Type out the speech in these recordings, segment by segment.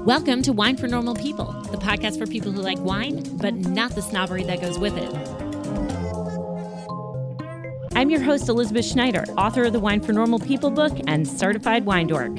Welcome to Wine for Normal People, the podcast for people who like wine, but not the snobbery that goes with it. I'm your host, Elizabeth Schneider, author of the Wine for Normal People book and certified wine dork.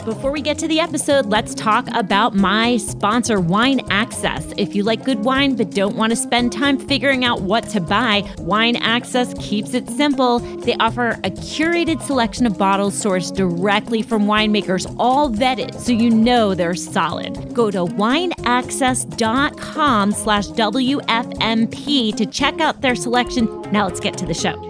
Before we get to the episode, let's talk about my sponsor, Wine Access. If you like good wine but don't want to spend time figuring out what to buy, Wine Access keeps it simple. They offer a curated selection of bottles sourced directly from winemakers, all vetted, so you know they're solid. Go to wineaccess.com/WFMP to check out their selection. Now let's get to the show.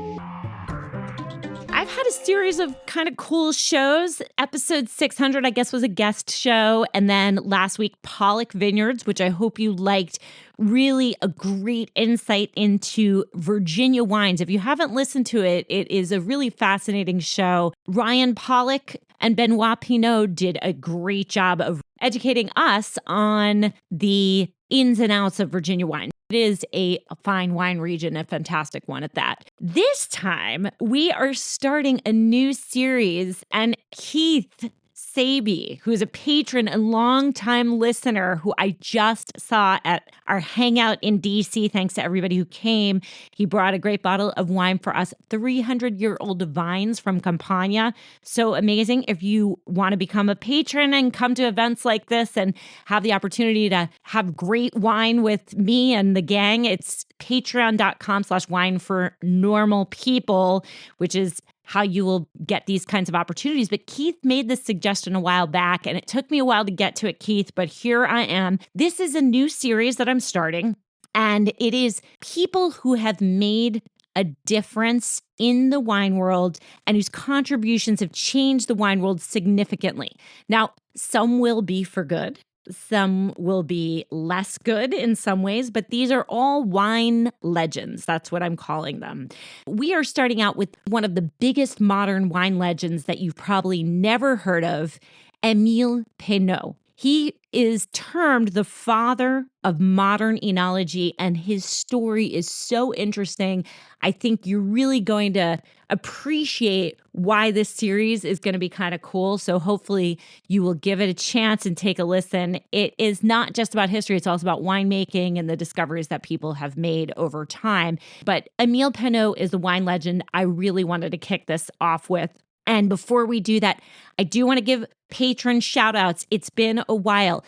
I've had a series of kind of cool shows. Episode 600, I guess, was a guest show. And then last week, Pollock Vineyards, which I hope you liked. Really a great insight into Virginia wines. If you haven't listened to it, it is a really fascinating show. Ryan Pollock and Benoit Peynaud did a great job of educating us on the ins and outs of Virginia wine. It is a fine wine region, a fantastic one at that. This time, we are starting a new series, and Keith Saby, who is a patron and longtime listener who I just saw at our hangout in DC. Thanks to everybody who came. He brought a great bottle of wine for us, 300-year-old vines from Campania. So amazing. If you want to become a patron and come to events like this and have the opportunity to have great wine with me and the gang, it's patreon.com/wine for normal people, which is how you will get these kinds of opportunities. But Keith made this suggestion a while back, and it took me a while to get to it, Keith, but here I am. This is a new series that I'm starting, and it is people who have made a difference in the wine world and whose contributions have changed the wine world significantly. Now, some will be for good. Some will be less good in some ways, but these are all wine legends. That's what I'm calling them. We are starting out with one of the biggest modern wine legends that you've probably never heard of, Émile Peynaud. He is termed the father of modern enology, and his story is so interesting. I think you're really going to appreciate why this series is going to be kind of cool. So hopefully you will give it a chance and take a listen. It is not just about history. It's also about winemaking and the discoveries that people have made over time. But Émile Peynaud is a wine legend I really wanted to kick this off with. And before we do that, I do want to give patron shout outs. It's been a while.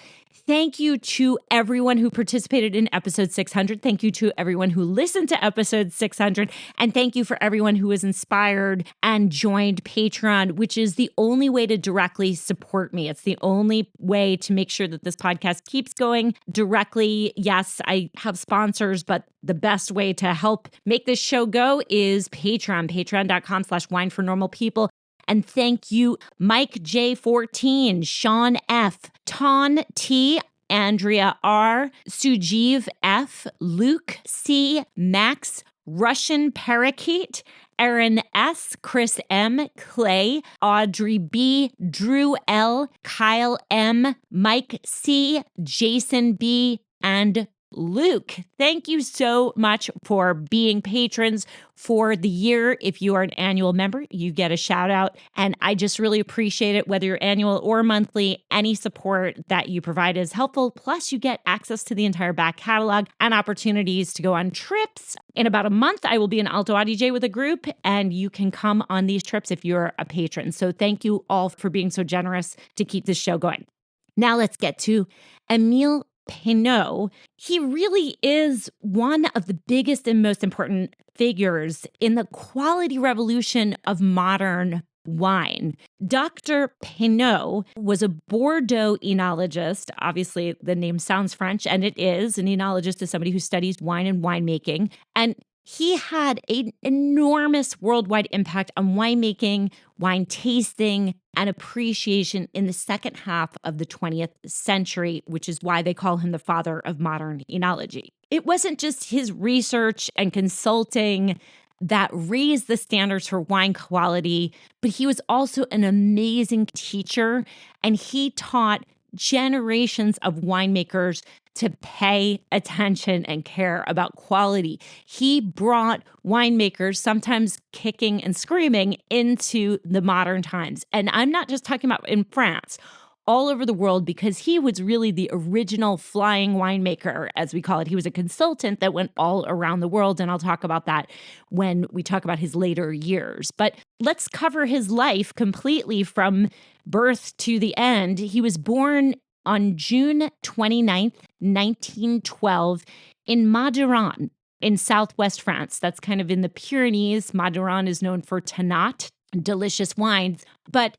Thank you to everyone who participated in episode 600. Thank you to everyone who listened to episode 600. And thank you for everyone who was inspired and joined Patreon, which is the only way to directly support me. It's the only way to make sure that this podcast keeps going directly. Yes, I have sponsors, but the best way to help make this show go is Patreon, patreon.com/wine for normal people. And thank you, Mike J14, Sean F, Ton T, Andrea R, Sujeev F, Luke C, Max, Russian Parakeet, Aaron S, Chris M, Clay, Audrey B, Drew L, Kyle M, Mike C, Jason B, and Luke. Thank you so much for being patrons for the year. If you are an annual member, you get a shout out. And I just really appreciate it, whether you're annual or monthly. Any support that you provide is helpful. Plus, you get access to the entire back catalog and opportunities to go on trips. In about a month, I will be in Alto Adige with a group, and you can come on these trips if you're a patron. So thank you all for being so generous to keep this show going. Now let's get to Émile Peynaud. He really is one of the biggest and most important figures in the quality revolution of modern wine. Dr. Peynaud was a Bordeaux enologist. Obviously, the name sounds French, and it is. An enologist is somebody who studies wine and winemaking. And he had an enormous worldwide impact on winemaking, wine tasting, and appreciation in the second half of the 20th century, which is why they call him the father of modern enology. It wasn't just his research and consulting that raised the standards for wine quality, but he was also an amazing teacher, and he taught generations of winemakers to pay attention and care about quality. He brought winemakers, sometimes kicking and screaming, into the modern times. And I'm not just talking about in France. all over the world because he was really the original flying winemaker, as we call it. He was a consultant that went all around the world, and I'll talk about that when we talk about his later years. But let's cover his life completely from birth to the end. He was born on June 29th, 1912, in Madiran in southwest France. That's kind of in the Pyrenees. Madiran is known for Tannat, delicious wines. But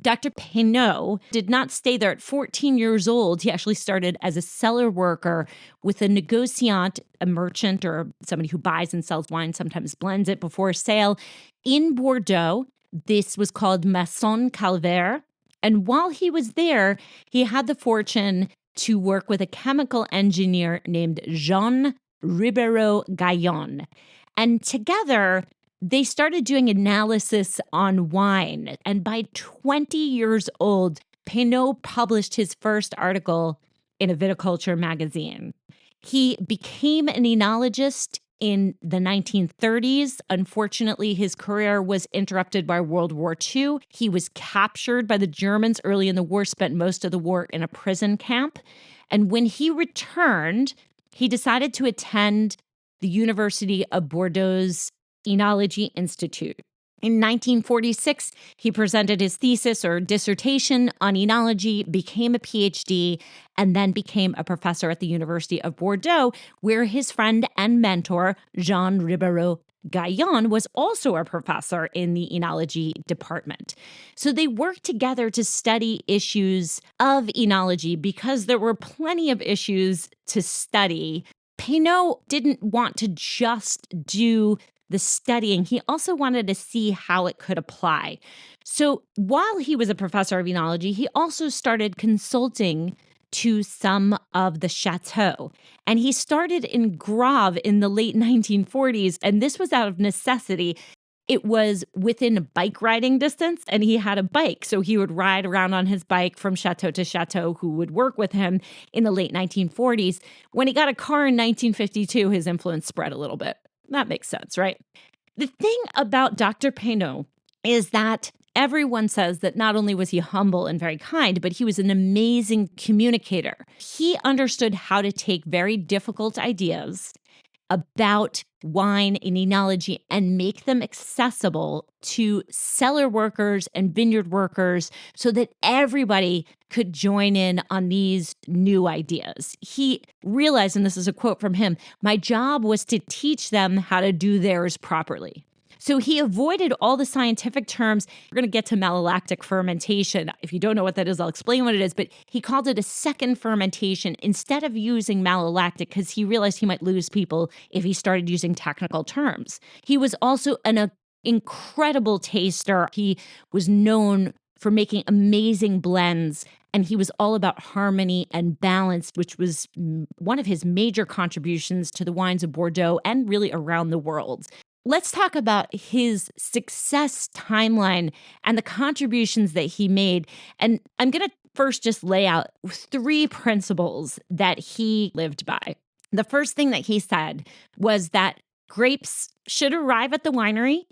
Dr. Peynaud did not stay there. At 14 years old, he actually started as a cellar worker with a négociant, a merchant, or somebody who buys and sells wine, sometimes blends it before sale, in Bordeaux. This was called Masson Calvaire. And while he was there, he had the fortune to work with a chemical engineer named Jean Ribeiro-Gaillon. And together, they started doing analysis on wine. And by 20 years old, Peynaud published his first article in a viticulture magazine. He became an enologist in the 1930s. Unfortunately, his career was interrupted by World War II. He was captured by the Germans early in the war, spent most of the war in a prison camp. And when he returned, he decided to attend the University of Bordeaux's Enology Institute. In 1946, he presented his thesis or dissertation on enology, became a PhD, and then became a professor at the University of Bordeaux, where his friend and mentor, Jean Ribeiro-Gaillon, was also a professor in the enology department. So they worked together to study issues of enology because there were plenty of issues to study. Peynaud didn't want to just do the studying. He also wanted to see how it could apply. So while he was a professor of enology, he also started consulting to some of the chateaux. And he started in Grave in the late 1940s, and this was out of necessity. It was within bike riding distance, and he had a bike. So he would ride around on his bike from chateau to chateau who would work with him in the late 1940s. When he got a car in 1952, his influence spread a little bit. That makes sense, right? The thing about Dr. Peynaud is that everyone says that not only was he humble and very kind, but he was an amazing communicator. He understood how to take very difficult ideas about wine and enology and make them accessible to cellar workers and vineyard workers so that everybody could join in on these new ideas. He realized, and this is a quote from him, "My job was to teach them how to do theirs properly." So he avoided all the scientific terms. We're going to get to malolactic fermentation. If you don't know what that is, I'll explain what it is. But he called it a second fermentation instead of using malolactic because he realized he might lose people if he started using technical terms. He was also an incredible taster. He was known for making amazing blends, and he was all about harmony and balance, which was one of his major contributions to the wines of Bordeaux and really around the world. Let's talk about his success timeline and the contributions that he made. And I'm going to first just lay out 3 principles that he lived by. The first thing that he said was that grapes should arrive at the winery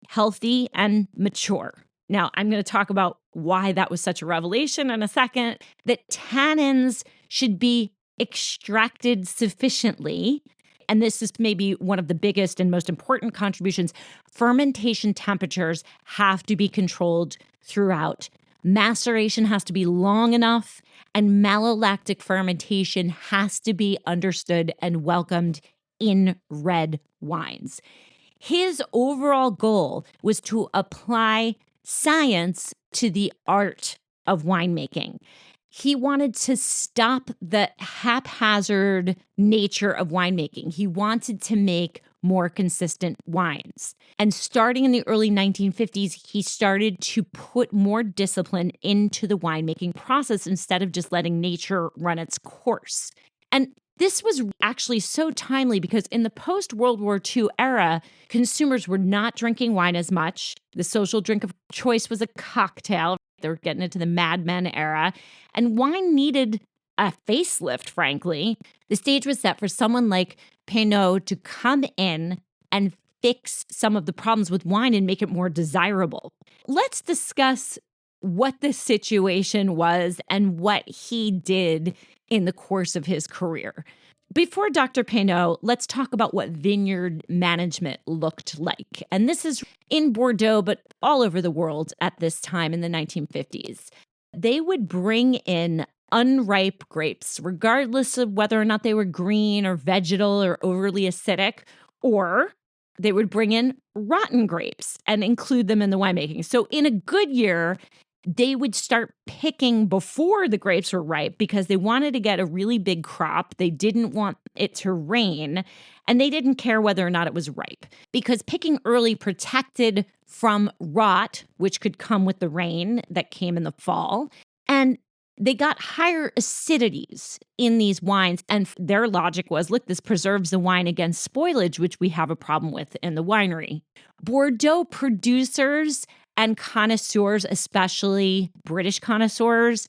healthy and mature. Now, I'm going to talk about why that was such a revelation in a second, that tannins should be extracted sufficiently. And this is maybe one of the biggest and most important contributions. Fermentation temperatures have to be controlled throughout. Maceration has to be long enough, and malolactic fermentation has to be understood and welcomed in red wines. His overall goal was to apply science to the art of winemaking. He wanted to stop the haphazard nature of winemaking. He wanted to make more consistent wines. And starting in the early 1950s, he started to put more discipline into the winemaking process instead of just letting nature run its course. And this was actually so timely because in the post-World War II era, consumers were not drinking wine as much. The social drink of choice was a cocktail. They were getting into the Mad Men era. And wine needed a facelift, frankly. The stage was set for someone like Peynaud to come in and fix some of the problems with wine and make it more desirable. Let's discuss what the situation was and what he did in the course of his career. Before Dr. Peynaud, let's talk about what vineyard management looked like. And this is in Bordeaux, but all over the world at this time in the 1950s. They would bring in unripe grapes, regardless of whether or not they were green or vegetal or overly acidic, or they would bring in rotten grapes and include them in the winemaking. So in a good year, they would start picking before the grapes were ripe because they wanted to get a really big crop. They didn't want it to rain, and they didn't care whether or not it was ripe because picking early protected from rot, which could come with the rain that came in the fall. And they got higher acidities in these wines. And their logic was, look, this preserves the wine against spoilage, which we have a problem with in the winery. Bordeaux producers and connoisseurs, especially British connoisseurs,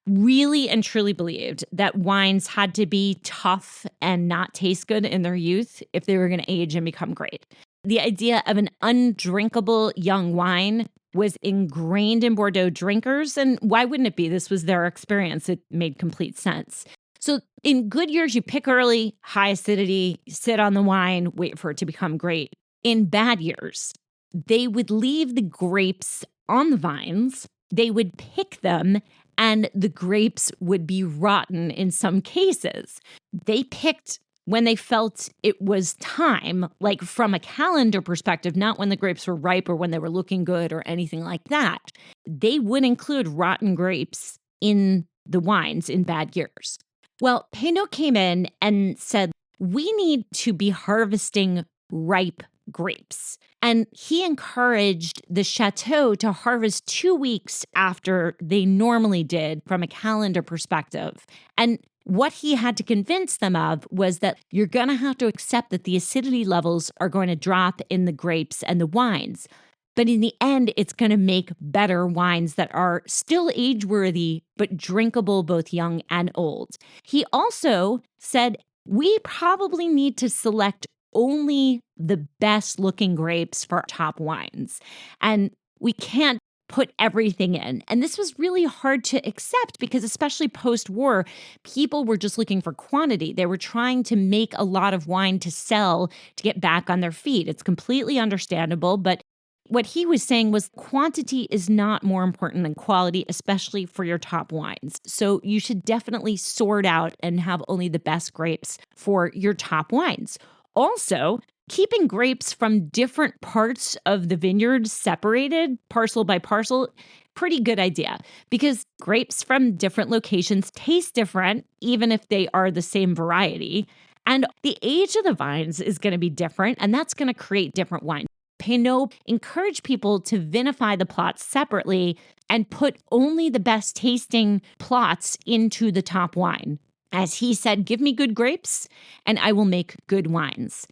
really and truly believed that wines had to be tough and not taste good in their youth if they were going to age and become great. The idea of an undrinkable young wine was ingrained in Bordeaux drinkers, and why wouldn't it be? This was their experience. It made complete sense. So in good years, you pick early, high acidity, sit on the wine, wait for it to become great. In bad years, they would leave the grapes on the vines, they would pick them, and the grapes would be rotten in some cases. They picked when they felt it was time, like from a calendar perspective, not when the grapes were ripe or when they were looking good or anything like that. They would include rotten grapes in the wines in bad years. Well, Peynaud came in and said, we need to be harvesting ripe grapes. And he encouraged the chateau to harvest 2 weeks after they normally did from a calendar perspective. And what he had to convince them of was that you're going to have to accept that the acidity levels are going to drop in the grapes and the wines. But in the end, it's going to make better wines that are still age-worthy, but drinkable both young and old. He also said, we probably need to select only the best looking grapes for top wines. And we can't put everything in. And this was really hard to accept because especially post-war, people were just looking for quantity. They were trying to make a lot of wine to sell to get back on their feet. It's completely understandable, but what he was saying was quantity is not more important than quality, especially for your top wines. So you should definitely sort out and have only the best grapes for your top wines. Also, keeping grapes from different parts of the vineyard separated parcel by parcel, pretty good idea because grapes from different locations taste different, even if they are the same variety. And the age of the vines is going to be different, and that's going to create different wines. Peynaud encouraged people to vinify the plots separately and put only the best tasting plots into the top wine. As he said, give me good grapes and I will make good wines.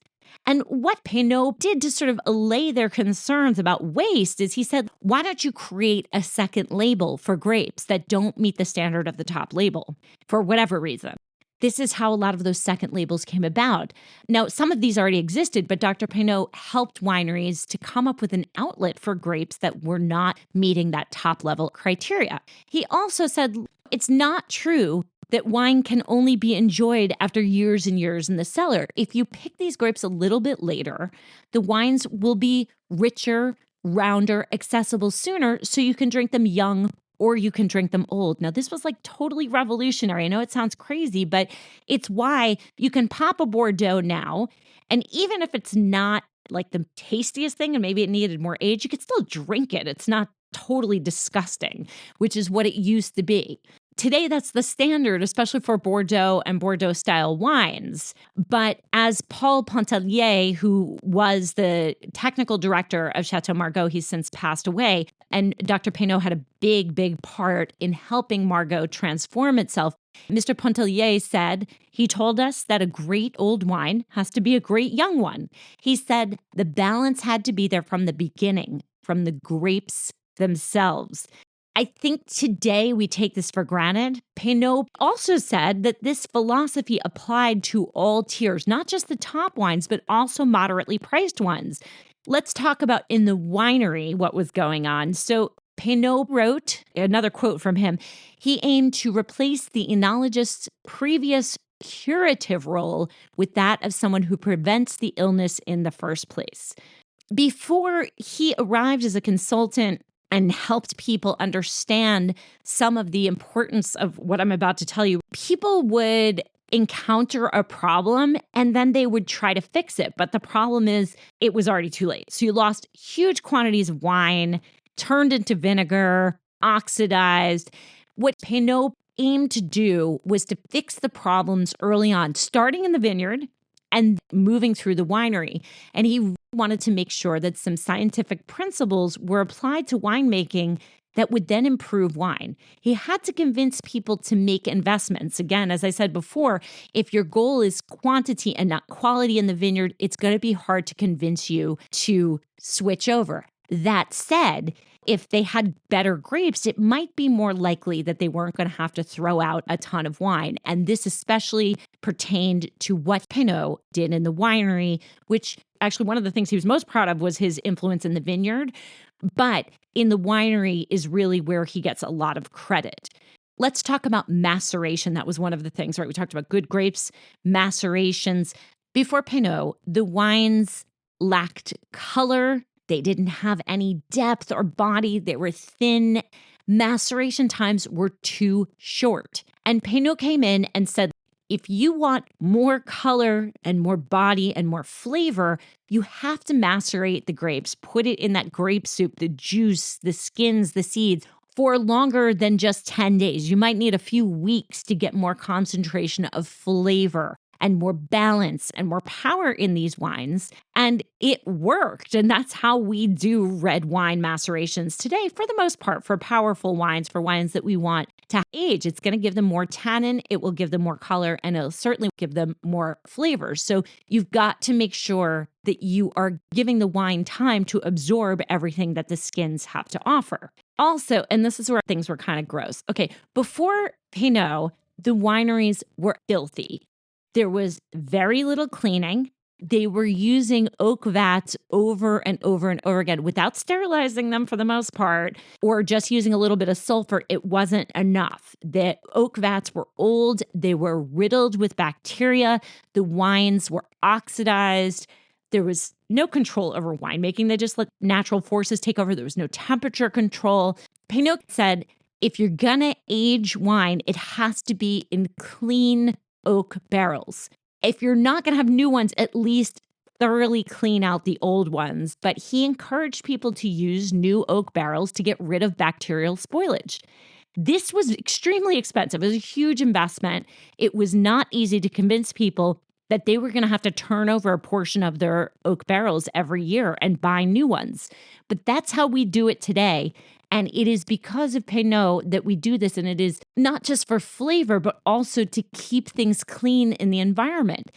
And what Peynaud did to sort of allay their concerns about waste is he said, why don't you create a second label for grapes that don't meet the standard of the top label for whatever reason? This is how a lot of those second labels came about. Now, some of these already existed, but Dr. Peynaud helped wineries to come up with an outlet for grapes that were not meeting that top level criteria. He also said it's not true that wine can only be enjoyed after years and years in the cellar. If you pick these grapes a little bit later, the wines will be richer, rounder, accessible sooner, so you can drink them young or you can drink them old. Now, this was like totally revolutionary. I know it sounds crazy, but it's why you can pop a Bordeaux now, and even if it's not like the tastiest thing and maybe it needed more age, you could still drink it. It's not totally disgusting, which is what it used to be. Today, that's the standard, especially for Bordeaux and Bordeaux-style wines. But as Paul Pontellier, who was the technical director of Chateau Margaux, he's since passed away, and Dr. Peynaud had a big, big part in helping Margaux transform itself. Mr. Pontellier said, he told us that a great old wine has to be a great young one. He said the balance had to be there from the beginning, from the grapes themselves. I think today we take this for granted. Peynaud also said that this philosophy applied to all tiers, not just the top wines, but also moderately priced ones. Let's talk about in the winery what was going on. So Peynaud wrote, another quote from him, he aimed to replace the enologist's previous curative role with that of someone who prevents the illness in the first place. Before he arrived as a consultant and helped people understand some of the importance of what I'm about to tell you, people would encounter a problem and then they would try to fix it. But the problem is it was already too late. So you lost huge quantities of wine, turned into vinegar, oxidized. What Peynaud aimed to do was to fix the problems early on, starting in the vineyard and moving through the winery. And he wanted to make sure that some scientific principles were applied to winemaking that would then improve wine. He had to convince people to make investments. Again, as I said before, if your goal is quantity and not quality in the vineyard, it's going to be hard to convince you to switch over. That said, if they had better grapes, it might be more likely that they weren't going to have to throw out a ton of wine. And this especially pertained to what Peynaud did in the winery, which actually one of the things he was most proud of was his influence in the vineyard. But in the winery is really where he gets a lot of credit. Let's talk about maceration. That was one of the things, right? We talked about good grapes, macerations. Before Peynaud, the wines lacked color. They didn't have any depth or body. They were thin. Maceration times were too short. And Peynaud came in and said, if you want more color and more body and more flavor, you have to macerate the grapes, put it in that grape soup, the juice, the skins, the seeds, for longer than just 10 days. You might need a few weeks to get more concentration of flavor and more balance and more power in these wines. And it worked. And that's how we do red wine macerations today, for the most part, for powerful wines, for wines that we want to age. It's going to give them more tannin, it will give them more color, and it'll certainly give them more flavor. So you've got to make sure that you are giving the wine time to absorb everything that the skins have to offer. Also, and this is where things were kind of gross. Okay, before Peynaud, the wineries were filthy. There was very little cleaning. They were using oak vats over and over and over again without sterilizing them for the most part, or just using a little bit of sulfur. It wasn't enough. The oak vats were old. They were riddled with bacteria. The wines were oxidized. There was no control over winemaking. They just let natural forces take over. There was no temperature control. Peynaud said, if you're going to age wine, it has to be in clean oak barrels. If you're not going to have new ones, at least thoroughly clean out the old ones. But he encouraged people to use new oak barrels to get rid of bacterial spoilage. This was extremely expensive. It was a huge investment. It was not easy to convince people that they were going to have to turn over a portion of their oak barrels every year and buy new ones. But that's how we do it today. And it is because of Peynaud that we do this. And it is not just for flavor, but also to keep things clean in the environment.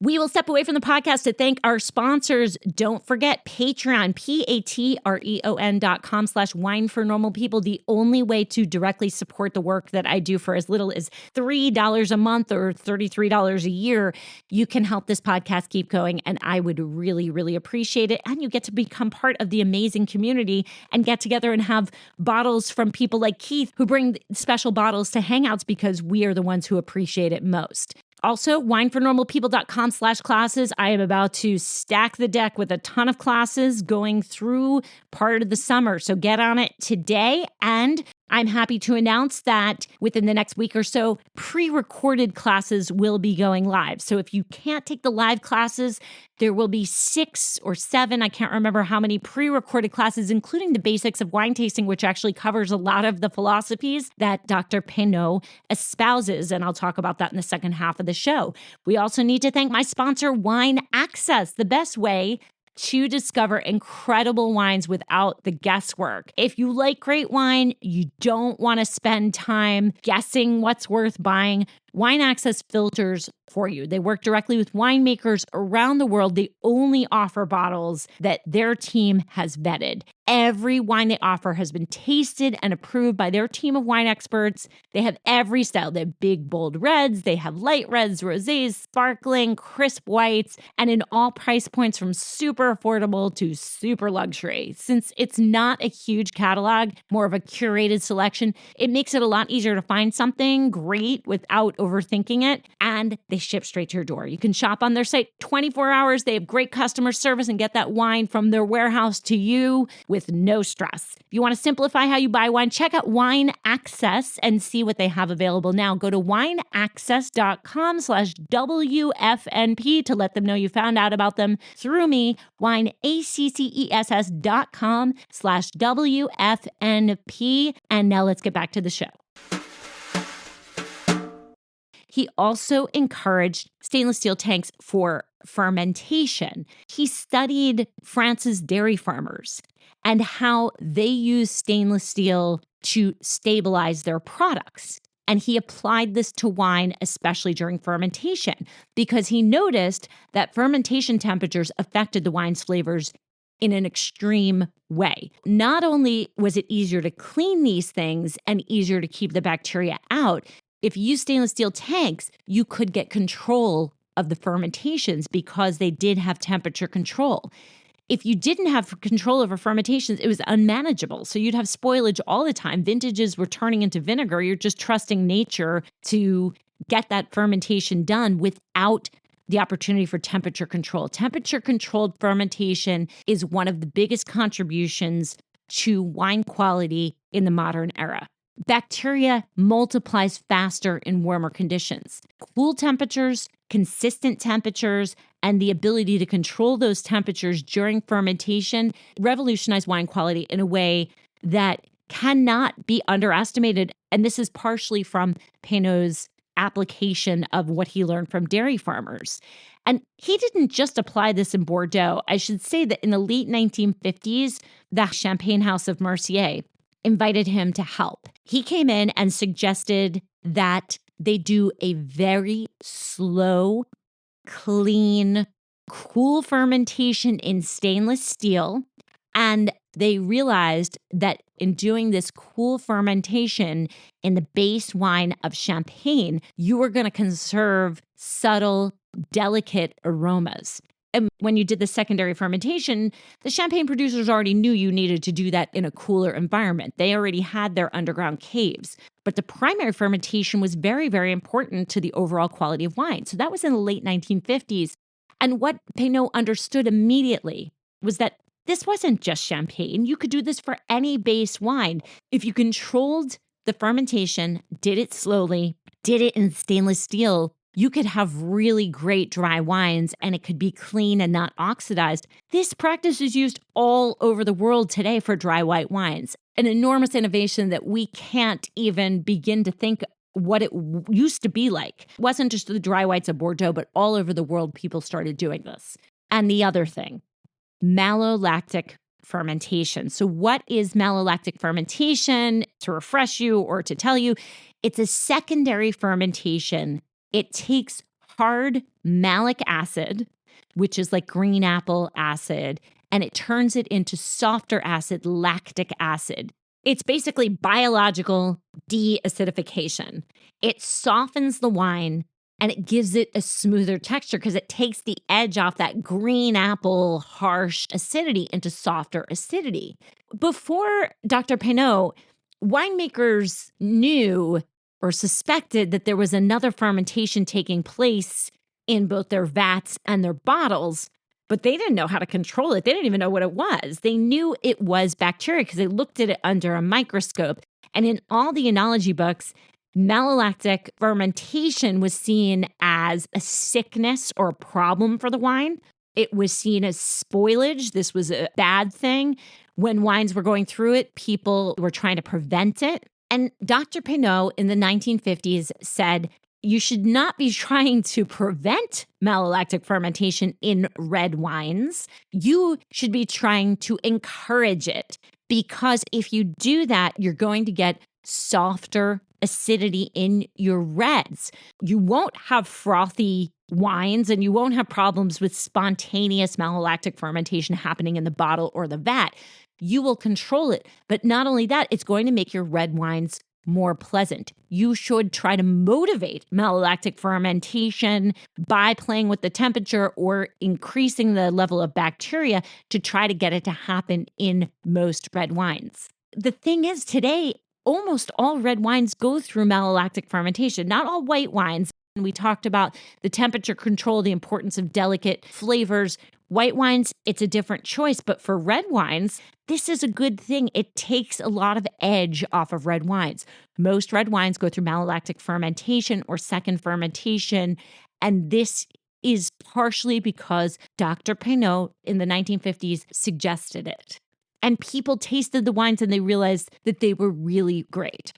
We will step away from the podcast to thank our sponsors. Don't forget Patreon, patreon.com/wine for normal people. The only way to directly support the work that I do for as little as $3 a month or $33 a year. You can help this podcast keep going, and I would really, really appreciate it. And you get to become part of the amazing community and get together and have bottles from people like Keith who bring special bottles to Hangouts because we are the ones who appreciate it most. Also, winefornormalpeople.com/classes. I am about to stack the deck with a ton of classes going through part of the summer. So get on it today. And I'm happy to announce that within the next week or so, pre-recorded classes will be going live. So if you can't take the live classes, there will be 6 or 7, I can't remember how many pre-recorded classes, including the basics of wine tasting, which actually covers a lot of the philosophies that Dr. Peynaud espouses. And I'll talk about that in the second half of the show. We also need to thank my sponsor, Wine Access, the best way to discover incredible wines without the guesswork. If you like great wine, you don't want to spend time guessing what's worth buying, Wine Access filters for you. They work directly with winemakers around the world. They only offer bottles that their team has vetted. Every wine they offer has been tasted and approved by their team of wine experts. They have every style. They have big, bold reds. They have light reds, rosés, sparkling, crisp whites, and in all price points from super affordable to super luxury. Since it's not a huge catalog, more of a curated selection, it makes it a lot easier to find something great without overthinking it. And they ship straight to your door. You can shop on their site 24 hours. They have great customer service and get that wine from their warehouse to you with no stress. If you want to simplify how you buy wine, check out Wine Access and see what they have available now. Go to wineaccess.com/WFNP to let them know you found out about them through me. Wineaccess.com/WFNP. And now let's get back to the show. He also encouraged stainless steel tanks for fermentation. He studied France's dairy farmers and how they use stainless steel to stabilize their products. And he applied this to wine, especially during fermentation, because he noticed that fermentation temperatures affected the wine's flavors in an extreme way. Not only was it easier to clean these things and easier to keep the bacteria out, if you use stainless steel tanks, you could get control of the fermentations because they did have temperature control. If you didn't have control over fermentations, it was unmanageable. So you'd have spoilage all the time. Vintages were turning into vinegar. You're just trusting nature to get that fermentation done without the opportunity for temperature control. Temperature-controlled fermentation is one of the biggest contributions to wine quality in the modern era. Bacteria multiplies faster in warmer conditions. Cool temperatures, consistent temperatures, and the ability to control those temperatures during fermentation revolutionize wine quality in a way that cannot be underestimated. And this is partially from Peynaud's application of what he learned from dairy farmers. And he didn't just apply this in Bordeaux. I should say that in the late 1950s, the Champagne House of Mercier invited him to help. He came in and suggested that they do a very slow, clean, cool fermentation in stainless steel. And they realized that in doing this cool fermentation in the base wine of Champagne, you were going to conserve subtle, delicate aromas. And when you did the secondary fermentation, the champagne producers already knew you needed to do that in a cooler environment. They already had their underground caves. But the primary fermentation was very, very important to the overall quality of wine. So that was in the late 1950s. And what Peynaud understood immediately was that this wasn't just champagne. You could do this for any base wine. If you controlled the fermentation, did it slowly, did it in stainless steel, you could have really great dry wines and it could be clean and not oxidized. This practice is used all over the world today for dry white wines. An enormous innovation that we can't even begin to think what it used to be like. It wasn't just the dry whites of Bordeaux, but all over the world, people started doing this. And the other thing, malolactic fermentation. So what is malolactic fermentation? To refresh you or to tell you, it's a secondary fermentation. It takes hard malic acid, which is like green apple acid, and it turns it into softer acid, lactic acid. It's basically biological de-acidification. It softens the wine and it gives it a smoother texture because it takes the edge off that green apple harsh acidity into softer acidity. Before Dr. Peynaud, winemakers knew or suspected that there was another fermentation taking place in both their vats and their bottles, but they didn't know how to control it. They didn't even know what it was. They knew it was bacteria because they looked at it under a microscope. And in all the enology books, malolactic fermentation was seen as a sickness or a problem for the wine. It was seen as spoilage. This was a bad thing. When wines were going through it, people were trying to prevent it. And Dr. Peynaud in the 1950s said, you should not be trying to prevent malolactic fermentation in red wines. You should be trying to encourage it, because if you do that, you're going to get softer acidity in your reds. You won't have frothy wines and you won't have problems with spontaneous malolactic fermentation happening in the bottle or the vat. you will control it. But not only that, it's going to make your red wines more pleasant. You should try to motivate malolactic fermentation by playing with the temperature or increasing the level of bacteria to try to get it to happen in most red wines. The thing is, today, almost all red wines go through malolactic fermentation, not all white wines. We talked about the temperature control, the importance of delicate flavors. White wines, it's a different choice. But for red wines, this is a good thing. It takes a lot of edge off of red wines. Most red wines go through malolactic fermentation or second fermentation. And this is partially because Dr. Peynaud in the 1950s suggested it. And people tasted the wines and they realized that they were really great.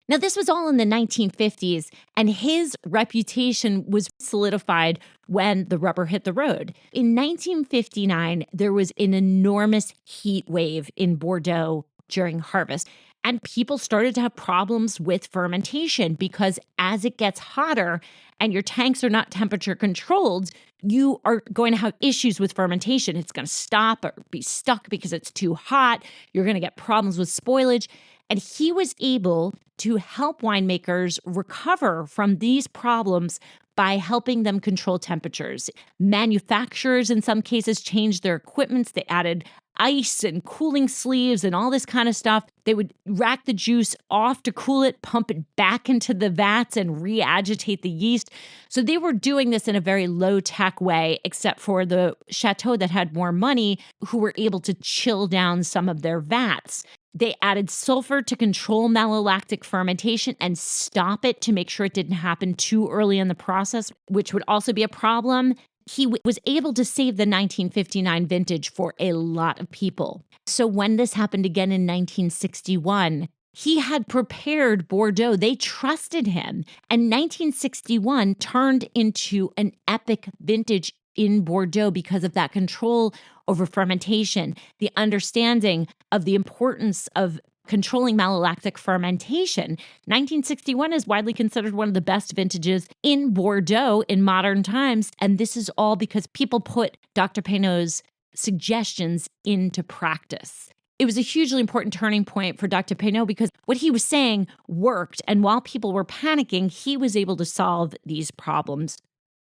Now, this was all in the 1950s, and his reputation was solidified when the rubber hit the road. In 1959, there was an enormous heat wave in Bordeaux during harvest, and people started to have problems with fermentation because as it gets hotter and your tanks are not temperature controlled, you are going to have issues with fermentation. It's going to stop or be stuck because it's too hot. You're going to get problems with spoilage. And he was able to help winemakers recover from these problems by helping them control temperatures. Manufacturers, in some cases, changed their equipment. They added ice and cooling sleeves and all this kind of stuff. They would rack the juice off to cool it, pump it back into the vats and re-agitate the yeast. So they were doing this in a very low-tech way, except for the chateau that had more money, who were able to chill down some of their vats. They added sulfur to control malolactic fermentation and stop it to make sure it didn't happen too early in the process, which would also be a problem. He was able to save the 1959 vintage for a lot of people. So when this happened again in 1961, he had prepared Bordeaux. They trusted him. And 1961 turned into an epic vintage in Bordeaux because of that control over fermentation, the understanding of the importance of controlling malolactic fermentation. 1961 is widely considered one of the best vintages in Bordeaux in modern times. And this is all because people put Dr. Peynaud's suggestions into practice. It was a hugely important turning point for Dr. Peynaud because what he was saying worked. And while people were panicking, he was able to solve these problems.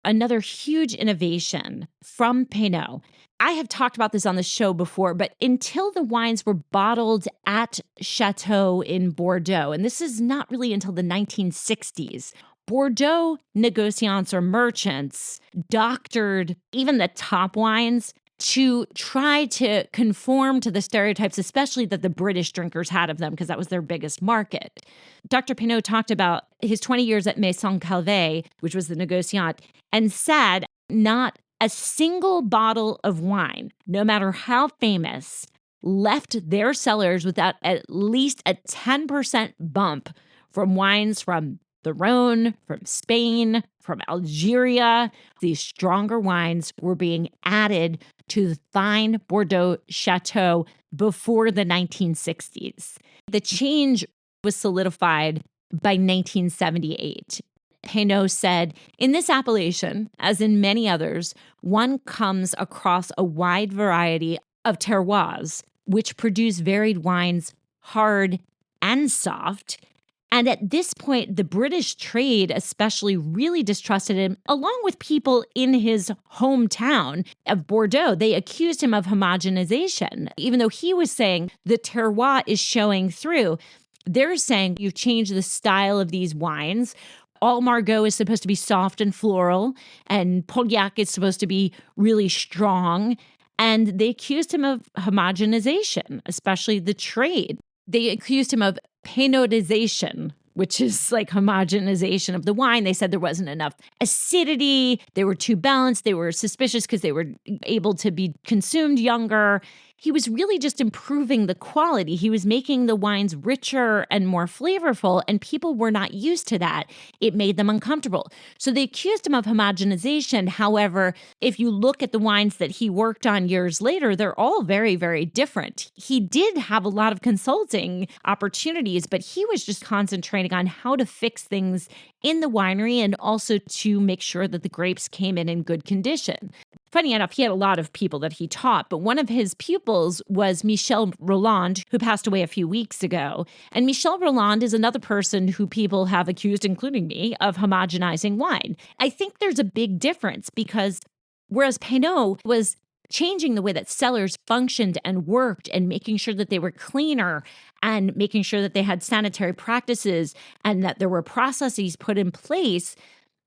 Another huge innovation from Peynaud. I have talked about this on the show before, but until the wines were bottled at Chateau in Bordeaux, and this is not really until the 1960s, Bordeaux negociants or merchants doctored even the top wines to try to conform to the stereotypes, especially that the British drinkers had of them, because that was their biggest market. Dr. Peynaud talked about his 20 years at Maison Calvé, which was the negociant, and said not a single bottle of wine, no matter how famous, left their cellars without at least a 10% bump from wines from the Rhone, from Spain, from Algeria. These stronger wines were being added to the fine Bordeaux Chateau before the 1960s. The change was solidified by 1978. Peynaud said, in this appellation, as in many others, one comes across a wide variety of terroirs, which produce varied wines, hard and soft. And at this point, the British trade especially really distrusted him, along with people in his hometown of Bordeaux. They accused him of homogenization, even though he was saying the terroir is showing through. They're saying you've changed the style of these wines. All Margaux is supposed to be soft and floral, and Pauillac is supposed to be really strong. And they accused him of homogenization, especially the trade. They accused him of Peynaudization, which is like homogenization of the wine. They said there wasn't enough acidity. They were too balanced. They were suspicious because they were able to be consumed younger. He was really just improving the quality. He was making the wines richer and more flavorful, and people were not used to that. It made them uncomfortable. So they accused him of homogenization. However, if you look at the wines that he worked on years later, they're all very, very different. He did have a lot of consulting opportunities, but he was just concentrating on how to fix things in the winery and also to make sure that the grapes came in good condition. Funny enough, he had a lot of people that he taught, but one of his pupils was Michel Rolland, who passed away a few weeks ago. And Michel Rolland is another person who people have accused, including me, of homogenizing wine. I think there's a big difference because whereas Peynaud was changing the way that cellars functioned and worked and making sure that they were cleaner and making sure that they had sanitary practices and that there were processes put in place,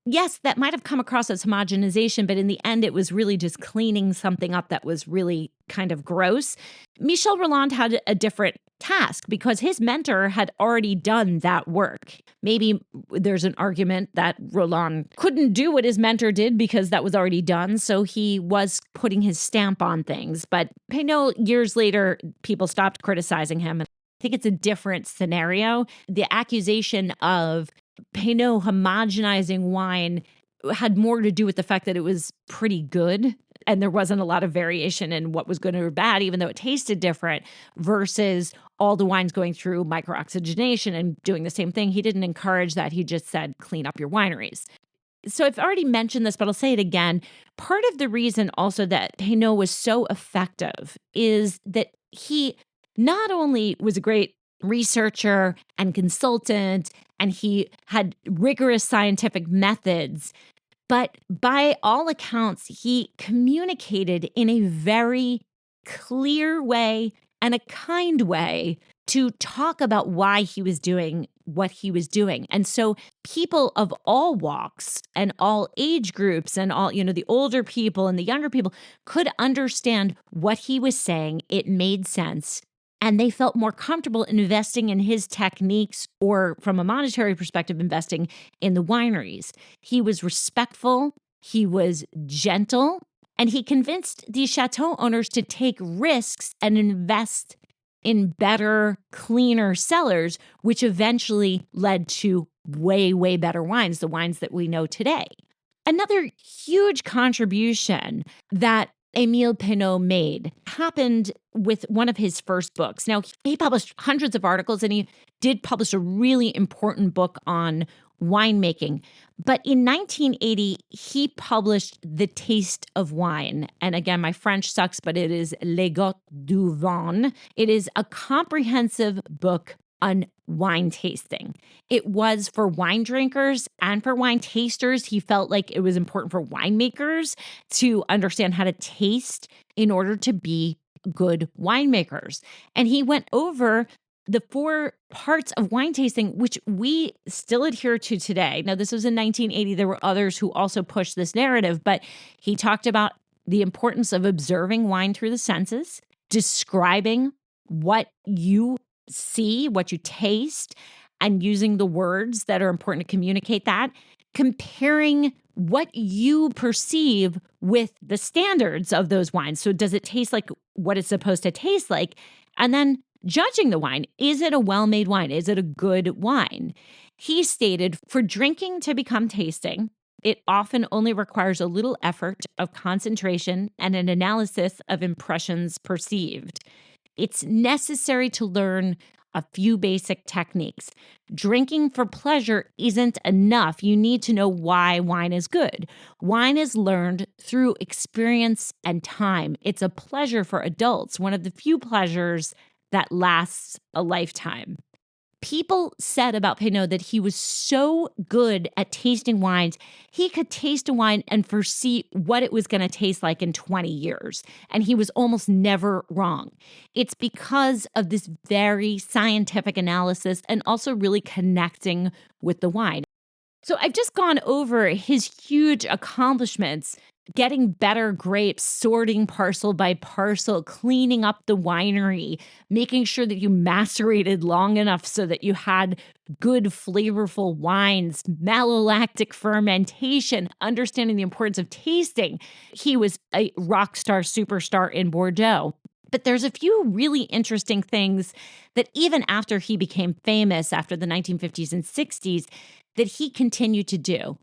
yes, that might have come across as homogenization, but in the end, it was really just cleaning something up that was really kind of gross. Michel Rolland had a different task because his mentor had already done that work. Maybe there's an argument that Rolland couldn't do what his mentor did because that was already done, so he was putting his stamp on things. But Peynaud, years later, people stopped criticizing him. I think it's a different scenario. The accusation of Peynaud homogenizing wine had more to do with the fact that it was pretty good and there wasn't a lot of variation in what was good or bad, even though it tasted different, versus all the wines going through microoxygenation and doing the same thing. He didn't encourage that. He just said, clean up your wineries. So I've already mentioned this, but I'll say it again. Part of the reason also that Peynaud was so effective is that he not only was a great researcher and consultant, and he had rigorous scientific methods, but by all accounts, he communicated in a very clear way and a kind way to talk about why he was doing what he was doing. And so people of all walks and all age groups and all, the older people and the younger people could understand what he was saying. It made sense. And they felt more comfortable investing in his techniques or, from a monetary perspective, investing in the wineries. He was respectful, he was gentle, and he convinced these chateau owners to take risks and invest in better, cleaner cellars, which eventually led to way, way better wines, the wines that we know today. Another huge contribution that Émile Peynaud made happened with one of his first books. Now, he published hundreds of articles, and he did publish a really important book on winemaking. But in 1980, he published The Taste of Wine. And again, my French sucks, but it is Les Goûts du Vin. It is a comprehensive book on wine tasting. It was for wine drinkers and for wine tasters. He felt like it was important for winemakers to understand how to taste in order to be good winemakers. And he went over the 4 parts of wine tasting, which we still adhere to today. Now, this was in 1980. There were others who also pushed this narrative, but he talked about the importance of observing wine through the senses, describing what you see, what you taste, and using the words that are important to communicate that, comparing what you perceive with the standards of those wines. So does it taste like what it's supposed to taste like? And then judging the wine. Is it a well-made wine? Is it a good wine? He stated, for drinking to become tasting, it often only requires a little effort of concentration and an analysis of impressions perceived. It's necessary to learn a few basic techniques. Drinking for pleasure isn't enough. You need to know why wine is good. Wine is learned through experience and time. It's a pleasure for adults, one of the few pleasures that lasts a lifetime. People said about Peynaud that he was so good at tasting wines, he could taste a wine and foresee what it was going to taste like in 20 years. And he was almost never wrong. It's because of this very scientific analysis and also really connecting with the wine. So I've just gone over his huge accomplishments, getting better grapes, sorting parcel by parcel, cleaning up the winery, making sure that you macerated long enough so that you had good, flavorful wines, malolactic fermentation, understanding the importance of tasting. He was a rock star, superstar in Bordeaux. But there's a few really interesting things that even after he became famous, after the 1950s and 60s, that he continued to do.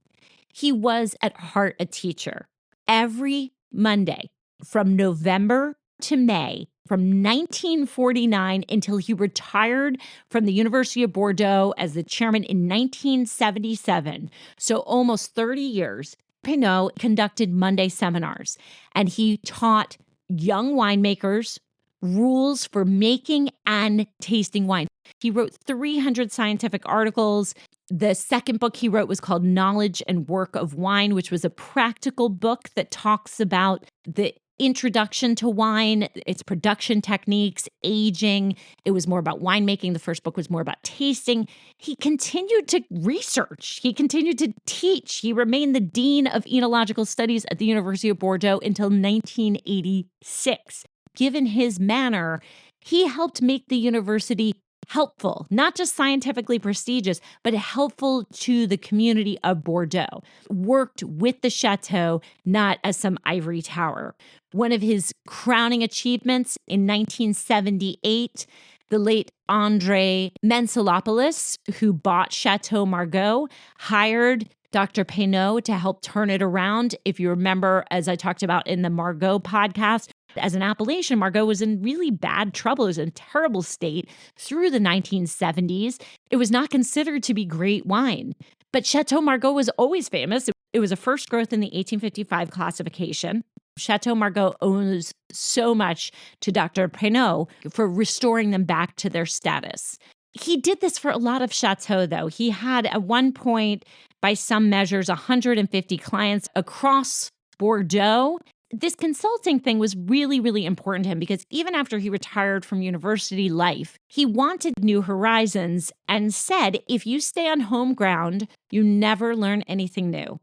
He was at heart a teacher. Every Monday from November to May, from 1949 until he retired from the University of Bordeaux as the chairman in 1977, so almost 30 years, Peynaud conducted Monday seminars, and he taught young winemakers rules for making and tasting wine. He wrote 300 scientific articles. The second book he wrote was called Knowledge and Work of Wine, which was a practical book that talks about the introduction to wine, its production techniques, aging. It was more about winemaking. The first book was more about tasting. He continued to research. He continued to teach. He remained the dean of enological studies at the University of Bordeaux until 1986. Given his manner, he helped make the university helpful, not just scientifically prestigious, but helpful to the community of Bordeaux. Worked with the chateau, not as some ivory tower. One of his crowning achievements in 1978, the late André Mensalopoulos, who bought Chateau Margaux, hired Dr. Peynaud to help turn it around. If you remember, as I talked about in the Margaux podcast, as an appellation, Margaux was in really bad trouble. It was in a terrible state through the 1970s. It was not considered to be great wine. But Chateau Margaux was always famous. It was a first growth in the 1855 classification. Chateau Margaux owes so much to Dr. Peynaud for restoring them back to their status. He did this for a lot of chateaux, though. He had, at one point, by some measures, 150 clients across Bordeaux. This consulting thing was really, really important to him because even after he retired from university life, he wanted new horizons and said, if you stay on home ground, you never learn anything new.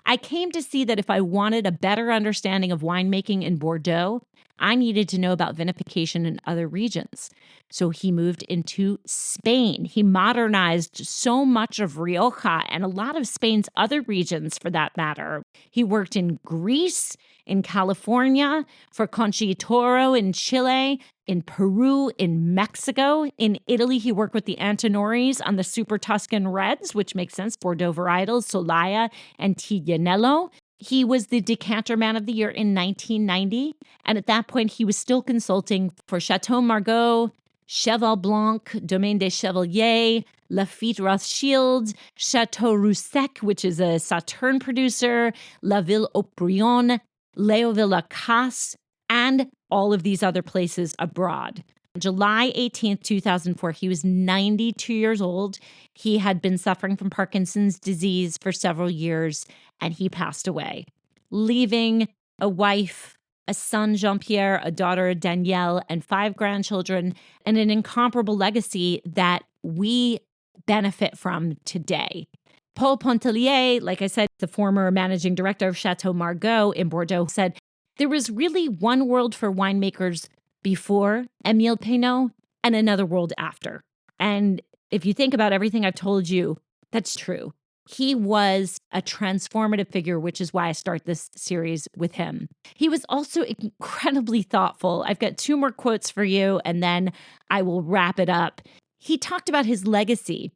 I came to see that if I wanted a better understanding of winemaking in Bordeaux, I needed to know about vinification in other regions. So he moved into Spain. He modernized so much of Rioja and a lot of Spain's other regions for that matter. He worked in Greece, in California, for Conchitoro in Chile, in Peru, in Mexico. In Italy, he worked with the Antinoris on the Super Tuscan Reds, which makes sense, Bordeaux varietals, Solaya and Tignanello. He was the Decanter Man of the Year in 1990. And at that point, he was still consulting for Chateau Margaux, Cheval Blanc, Domaine des Chevaliers, Lafite Rothschild, Chateau Roussec, which is a Sauterne producer, La Ville Aubryon, Léoville Lacasse, and all of these other places abroad. July 18th, 2004, he was 92 years old. He had been suffering from Parkinson's disease for several years, and he passed away, leaving a wife, a son, Jean-Pierre, a daughter, Danielle, and 5 grandchildren, and an incomparable legacy that we benefit from today. Paul Pontellier, like I said, the former managing director of Chateau Margaux in Bordeaux, said, there was really one world for winemakers before Émile Peynaud and another world after. And if you think about everything I've told you, that's true. He was a transformative figure, which is why I start this series with him. He was also incredibly thoughtful. I've got 2 more quotes for you, and then I will wrap it up. He talked about his legacy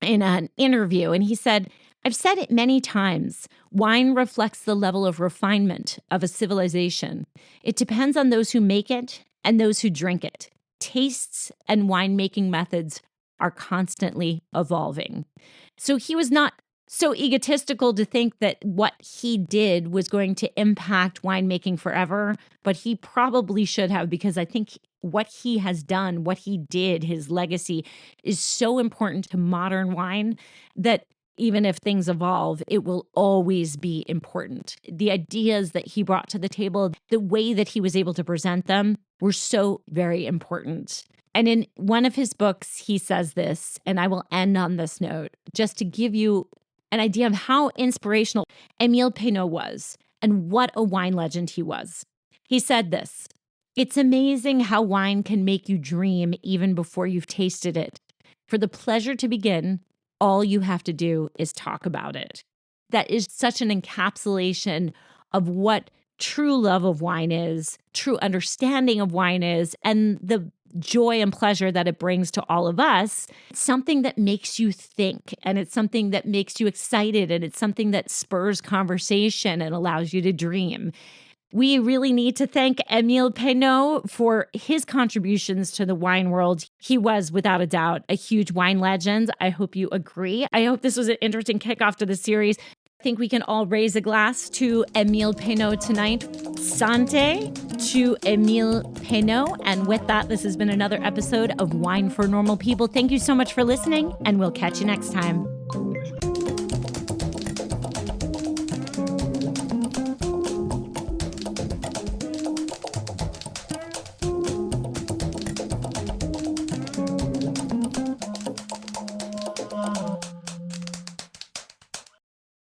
in an interview, and he said, I've said it many times, wine reflects the level of refinement of a civilization. It depends on those who make it and those who drink it. Tastes and winemaking methods are constantly evolving. So he was not so egotistical to think that what he did was going to impact winemaking forever, but he probably should have, because I think what he has done, what he did, his legacy is so important to modern wine that even if things evolve, it will always be important. The ideas that he brought to the table, the way that he was able to present them were so very important. And in one of his books, he says this, and I will end on this note, just to give you an idea of how inspirational Émile Peynaud was and what a wine legend he was. He said this, it's amazing how wine can make you dream even before you've tasted it. For the pleasure to begin, all you have to do is talk about it. That is such an encapsulation of what true love of wine is, true understanding of wine is, and the joy and pleasure that it brings to all of us. It's something that makes you think, and it's something that makes you excited, and it's something that spurs conversation and allows you to dream. We really need to thank Émile Peynaud for his contributions to the wine world. He was, without a doubt, a huge wine legend. I hope you agree. I hope this was an interesting kickoff to the series. think we can all raise a glass to Émile Peynaud tonight. Santé to Émile Peynaud. And with that, this has been another episode of Wine for Normal People. Thank you so much for listening, and we'll catch you next time.